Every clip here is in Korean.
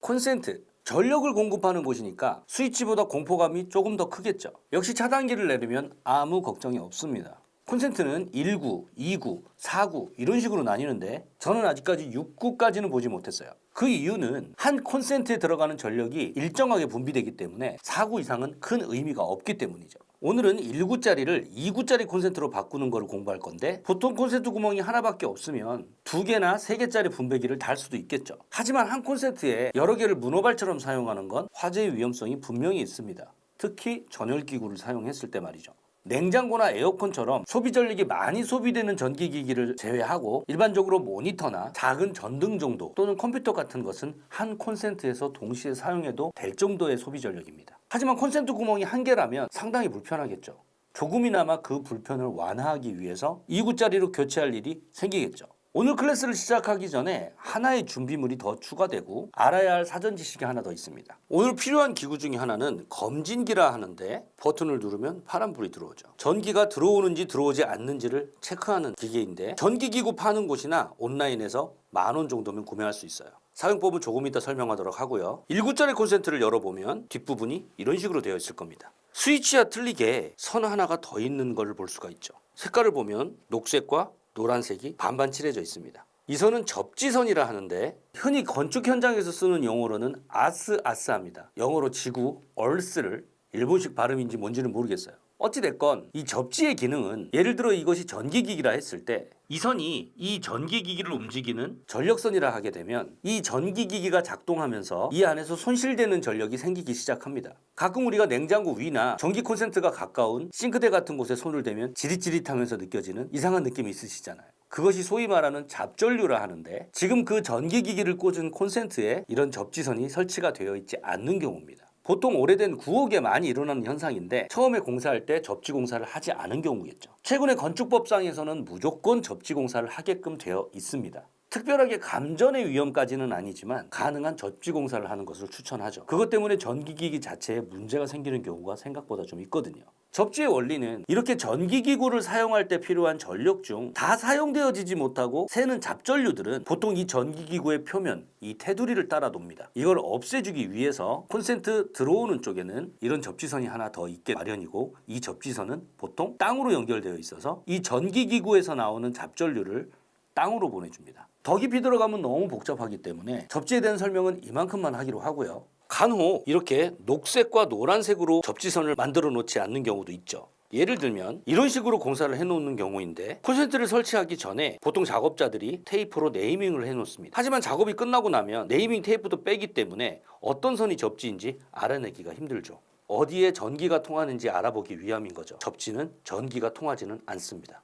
콘센트, 전력을 공급하는 곳이니까 스위치보다 공포감이 조금 더 크겠죠. 역시 차단기를 내리면 아무 걱정이 없습니다. 콘센트는 1구, 2구, 4구 이런 식으로 나뉘는데 저는 아직까지 6구까지는 보지 못했어요. 그 이유는 한 콘센트에 들어가는 전력이 일정하게 분비되기 때문에 4구 이상은 큰 의미가 없기 때문이죠. 오늘은 1구짜리를 2구짜리 콘센트로 바꾸는 것을 공부할 건데 보통 콘센트 구멍이 하나밖에 없으면 2개나 3개짜리 분배기를 달 수도 있겠죠. 하지만 한 콘센트에 여러 개를 문어발처럼 사용하는 건 화재의 위험성이 분명히 있습니다. 특히 전열기구를 사용했을 때 말이죠. 냉장고나 에어컨처럼 소비 전력이 많이 소비되는 전기기기를 제외하고 일반적으로 모니터나 작은 전등 정도 또는 컴퓨터 같은 것은 한 콘센트에서 동시에 사용해도 될 정도의 소비 전력입니다. 하지만 콘센트 구멍이 한 개라면 상당히 불편하겠죠. 조금이나마 그 불편을 완화하기 위해서 2구짜리로 교체할 일이 생기겠죠. 오늘 클래스를 시작하기 전에 하나의 준비물이 더 추가되고 알아야 할 사전 지식이 하나 더 있습니다. 오늘 필요한 기구 중에 하나는 검진기라 하는데 버튼을 누르면 파란불이 들어오죠. 전기가 들어오는지 들어오지 않는지를 체크하는 기계인데 전기기구 파는 곳이나 온라인에서 10,000원 정도면 구매할 수 있어요. 사용법은 조금 이따 설명하도록 하고요. 1구짜리 콘센트를 열어보면 뒷부분이 이런 식으로 되어 있을 겁니다. 스위치와 틀리게 선 하나가 더 있는 걸 볼 수가 있죠. 색깔을 보면 녹색과 노란색이 반반 칠해져 있습니다. 이 선은 접지선이라 하는데 흔히 건축 현장에서 쓰는 용어로는 아스아스합니다. 영어로 지구, 얼스를 일본식 발음인지 뭔지는 모르겠어요. 어찌됐건 이 접지의 기능은 예를 들어 이것이 전기기기라 했을 때 이 선이 이 전기기기를 움직이는 전력선이라 하게 되면 이 전기기기가 작동하면서 이 안에서 손실되는 전력이 생기기 시작합니다. 가끔 우리가 냉장고 위나 전기 콘센트가 가까운 싱크대 같은 곳에 손을 대면 지릿지릿하면서 느껴지는 이상한 느낌이 있으시잖아요. 그것이 소위 말하는 잡전류라 하는데 지금 그 전기기기를 꽂은 콘센트에 이런 접지선이 설치가 되어 있지 않는 경우입니다. 보통 오래된 구옥에 많이 일어나는 현상인데 처음에 공사할 때 접지 공사를 하지 않은 경우겠죠. 최근에 건축법상에서는 무조건 접지 공사를 하게끔 되어 있습니다. 특별하게 감전의 위험까지는 아니지만 가능한 접지 공사를 하는 것을 추천하죠. 그것 때문에 전기기기 자체에 문제가 생기는 경우가 생각보다 좀 있거든요. 접지의 원리는 이렇게 전기기구를 사용할 때 필요한 전력 중 다 사용되어지지 못하고 새는 잡전류들은 보통 이 전기기구의 표면, 이 테두리를 따라 돕니다. 이걸 없애주기 위해서 콘센트 들어오는 쪽에는 이런 접지선이 하나 더 있게 마련이고 이 접지선은 보통 땅으로 연결되어 있어서 이 전기기구에서 나오는 잡전류를 땅으로 보내줍니다. 더 깊이 들어가면 너무 복잡하기 때문에 접지에 대한 설명은 이만큼만 하기로 하고요. 간혹 이렇게 녹색과 노란색으로 접지선을 만들어 놓지 않는 경우도 있죠. 예를 들면 이런 식으로 공사를 해놓는 경우인데 콘센트를 설치하기 전에 보통 작업자들이 테이프로 네이밍을 해놓습니다. 하지만 작업이 끝나고 나면 네이밍 테이프도 빼기 때문에 어떤 선이 접지인지 알아내기가 힘들죠. 어디에 전기가 통하는지 알아보기 위함인 거죠. 접지는 전기가 통하지는 않습니다.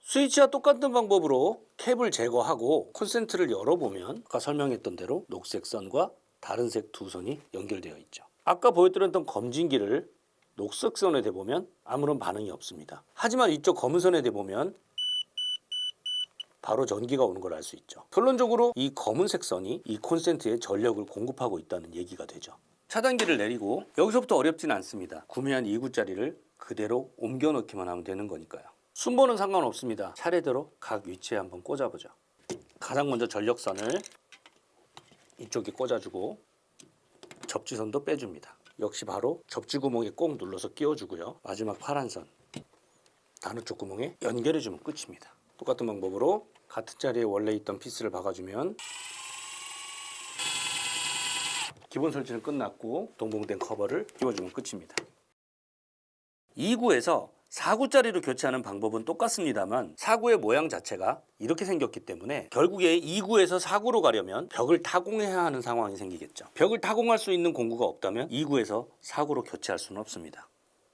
스위치와 똑같은 방법으로 캡을 제거하고 콘센트를 열어보면 아까 설명했던 대로 녹색 선과 다른 색 두 선이 연결되어 있죠. 아까 보여드렸던 검진기를 녹색 선에 대보면 아무런 반응이 없습니다. 하지만 이쪽 검은 선에 대보면 바로 전기가 오는 걸 알 수 있죠. 결론적으로 이 검은색 선이 이 콘센트에 전력을 공급하고 있다는 얘기가 되죠. 차단기를 내리고 여기서부터 어렵진 않습니다. 구매한 2구짜리를 그대로 옮겨 넣기만 하면 되는 거니까요. 순번은 상관없습니다. 차례대로 각 위치에 한번 꽂아보죠. 가장 먼저 전력선을 이쪽에 꽂아주고 접지선도 빼줍니다. 역시 바로 접지 구멍에 꼭 눌러서 끼워주고요. 마지막 파란 선 다른 쪽 구멍에 연결해주면 끝입니다. 똑같은 방법으로 같은 자리에 원래 있던 피스를 박아주면 기본 설치는 끝났고 동봉된 커버를 끼워주면 끝입니다. 2구에서 4구짜리로 교체하는 방법은 똑같습니다만 4구의 모양 자체가 이렇게 생겼기 때문에 결국에 2구에서 4구로 가려면 벽을 타공해야 하는 상황이 생기겠죠. 벽을 타공할 수 있는 공구가 없다면 2구에서 4구로 교체할 수는 없습니다.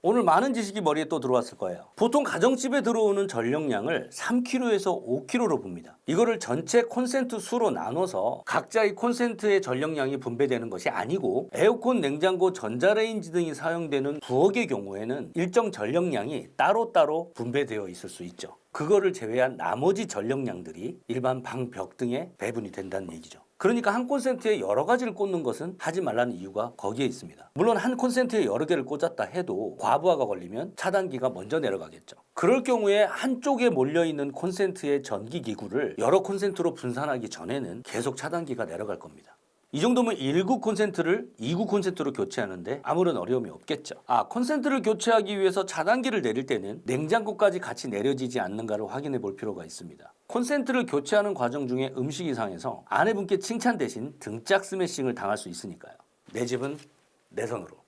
오늘 많은 지식이 머리에 또 들어왔을 거예요. 보통 가정집에 들어오는 전력량을 3kg에서 5kg로 봅니다. 이거를 전체 콘센트 수로 나눠서 각자의 콘센트의 전력량이 분배되는 것이 아니고 에어컨, 냉장고, 전자레인지 등이 사용되는 부엌의 경우에는 일정 전력량이 따로따로 분배되어 있을 수 있죠. 그거를 제외한 나머지 전력량들이 일반 방, 벽 등에 배분이 된다는 얘기죠. 그러니까 한 콘센트에 여러 가지를 꽂는 것은 하지 말라는 이유가 거기에 있습니다. 물론 한 콘센트에 여러 개를 꽂았다 해도 과부하가 걸리면 차단기가 먼저 내려가겠죠. 그럴 경우에 한쪽에 몰려있는 콘센트의 전기기구를 여러 콘센트로 분산하기 전에는 계속 차단기가 내려갈 겁니다. 이 정도면 1구 콘센트를 2구 콘센트로 교체하는데 아무런 어려움이 없겠죠. 콘센트를 교체하기 위해서 차단기를 내릴 때는 냉장고까지 같이 내려지지 않는가를 확인해 볼 필요가 있습니다. 콘센트를 교체하는 과정 중에 음식이 상해서 아내분께 칭찬 대신 등짝 스매싱을 당할 수 있으니까요. 내 집은 내 손으로.